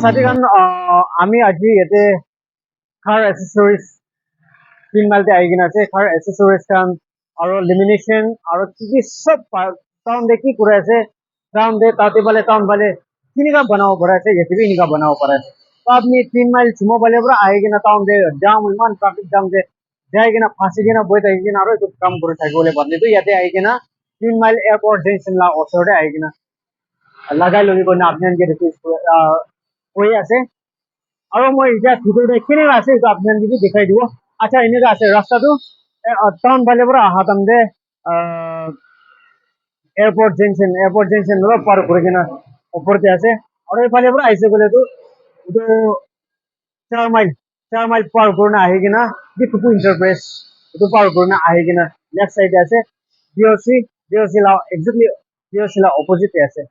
साथी गान आमी আজি ইয়াতে car accessories 3 মাইলতে আহি কিনা আছে car accessories কান আৰু lamination আৰু কি সব টাউন দে কি কৰে আছে টাউন দে তাতে वाले टाउन वाले किनिका बनाओ पड़ा है ये भी इनका बनाओ पड़ा है तो आपने 3 माइल चुमो वाले पूरा आएगी ना टाउन दे जाम मान ट्रैफिक जाम दे जाएगी ना फांसी के ना बोई आएगी ना और काम करे থাকে बोले बदले तो याते आएगी ना 3 माइल एयरपोर्ट जंक्शन ला ओसोडे आएगी ना লাগাই লবি কোন আপনি আনকে কৈ আছে আৰু মই এতিয়া ভিতৰতে কিনে আছে তো আপনি আনকে দেখাই দিব আচ্ছা এনেকা আছে ৰাস্তাটো টাউন ভালে পৰা আহা তামদে এয়াৰপোৰ্ট জংশন ৰ পাৰ কৰে কিনা উপৰতে আছে আৰ এফালে পৰা আইছে বলে তো এটা 4 মাইল পার করে আহি কিনা দিকুপু ইন্টারপ্রাইজ এটা পার করে আহি কিনা লেফট সাইডে আছে বিওসি লা এক্স্যাক্টলি বিওসি লা অপোজিটে আছে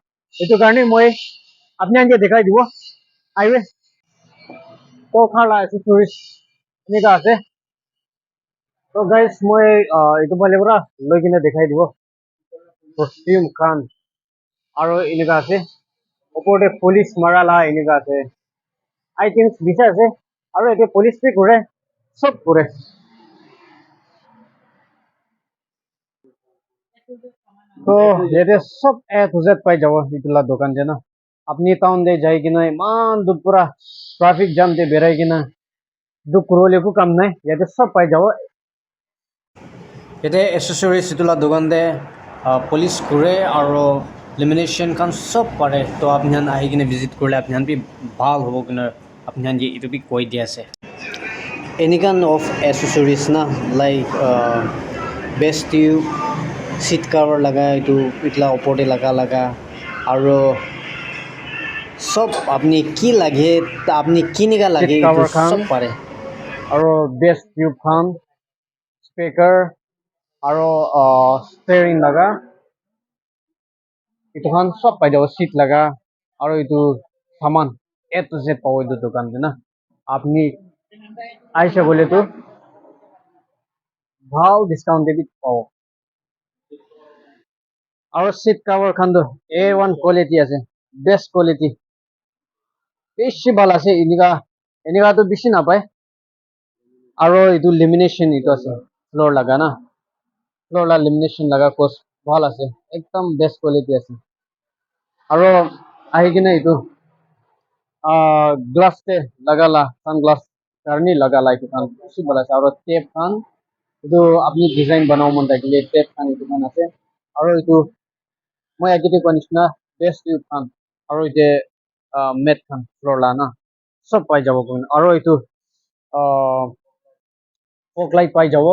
itu karena moi apni anje dekhai dibo aibe to khala accessories ini ka ase to guys moi itu bale pura loi kina dekhai dibo perfume kan aro ini ka ase opor de police mara la ini ka ase I think bisa ase aro ete police pi kore sob kore तो ये सब ए to Z पाई जाओ इतला दुकान जे ना अपनी town दे जाएगी ना मान दूर पूरा ट्रैफिक जाम दे बेराएगी ना दु करोले को कम नहीं ये सब पाई जाओ ये एक्सेसरीज इतला दुकान दे पुलिस करे और लेमिनेशन कान सब पड़े तो आप यहाँ आई किने विजिट करले आप यहाँ भी भाल हो किने आप यहाँ ये इतो भी कोई दिया से एनी काइंड ऑफ एक्सेसरीज ना like best tube seat cover लगा itu itla opor laga aro sob apni ki lage apni kiniga lage itu sob pare aro best tube khan speaker aro steering laga itu khan sob pai jabo seat laga aro itu saman A to Z pawo itu dukan de na apni aisha bole to bhal discount de bhi pawo और seat cover Khan दो A1 quality আছে best quality বেশি ভালো আছে ইনিকা তো বেশি না পায় আর ইটো লেমিনেশন ইটো আছে ফ্লোর লাগা না ফ্লোর লা লেমিনেশন লাগা কোস ভালো আছে একদম বেস্ট কোয়ালিটি আছে আর আহি কিনে ইটো গ্লাস তে লাগালা সানগ্লাস কারণে লাগালা ইটো খান বেশি ভালো আছে আর টেপ খান ইটো আপনি ডিজাইন বানাও মন থাকলে টেপ খান ইটো খান আছে আর ইটো মই আগতে কনিছনা বেস্ট ইউ খান আৰু ইতে মেট খান ফ্লোৰ লা না সব পাই যাব কোন আৰু ইটো ফক লাইট পাই যাব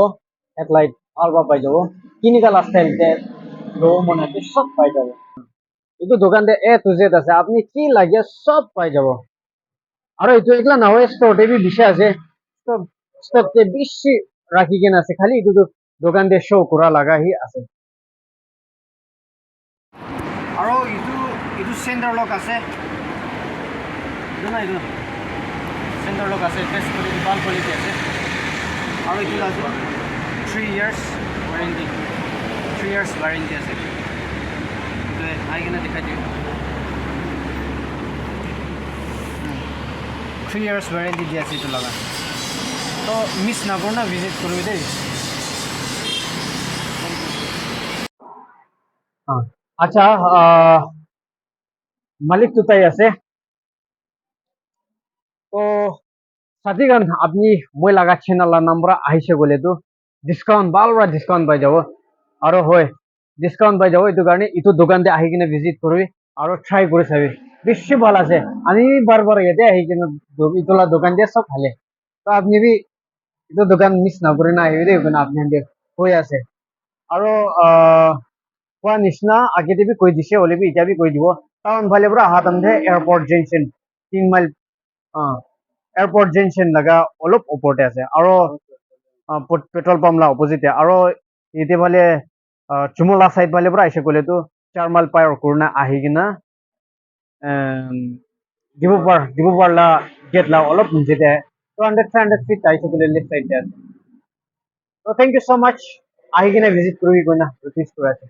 হেডলাইট আলবা পাই যাব কিনিকা লাস্ট টাইম তে লো মনে আছে সব পাই যাব ইটো দোকান দে এ টু জেড আছে আপনি কি লাগে সব পাই যাব আৰু ইটো একলা না হয় স্টোর তে বি বিষয় আছে সব স্টক তে বেশি রাখি কেন আছে খালি ইটো দোকান দে শো করা লাগা হি আছে আৰু ইটো সেন্টাৰ লক আছে না ইটো সেন্টাৰ লক আছে টেস্ট কৰি ভাল কোয়ালিটি আছে আৰু ইটো আছে 3 ইয়ার্স ওয়ারেন্টি 3 ইয়ার্স ওয়ারেন্টি আছে তো আই কেনে দেখাই দিও 3 ইয়ার্স ওয়ারেন্টি দি আছে ইটো লাগা তো মিস না করনা ভিজিট করবি দেই আচ্ছা মালিক তো তাই আছে তো সাথীগান আপনি মই লাগাচ্ছেন আল্লাহ নাম্বার আইসে বলে তো ডিসকাউন্ট ভালরা ডিসকাউন্ট পাই যাব আর হয় ডিসকাউন্ট পাই যাব এই কারণে ইটো দোকান দে আহি কিনে ভিজিট করবি আর ট্রাই করে চাবি বেশি ভালো আছে আমি বারবার ইয়াতে আহি কিনে ইটোলা দোকান দিয়ে সব ভালে তো আপনি বি ইটো দোকান মিস না করে না আইবি দেই কোন আপনি হয়ে আছে আর কোৱা নিচিনা আগেতে বি কৈ দিছে হলে বি ইটা বি কৈ দিব টাউন ভালে পৰা আহা তামদে airport junction 3 mile airport junction লাগা অলপ ওপৰতে আছে আৰু পেট্ৰোল পাম্প লা অপোজিটে আৰু ইতে ভালে চুমলা সাইড ভালে পৰা আইছে কলে তো 4 মাইল পাৰ করনা আহি কিনা ডিবুপার লা গেট লা অলপ নিচেতে 200-300 ফিট আইছে কলে লেফট সাইডে আছে তো থ্যাংক ইউ সো মাচ আহি কিনা ভিজিট করবি কইনা রিকোয়েস্ট করে আছে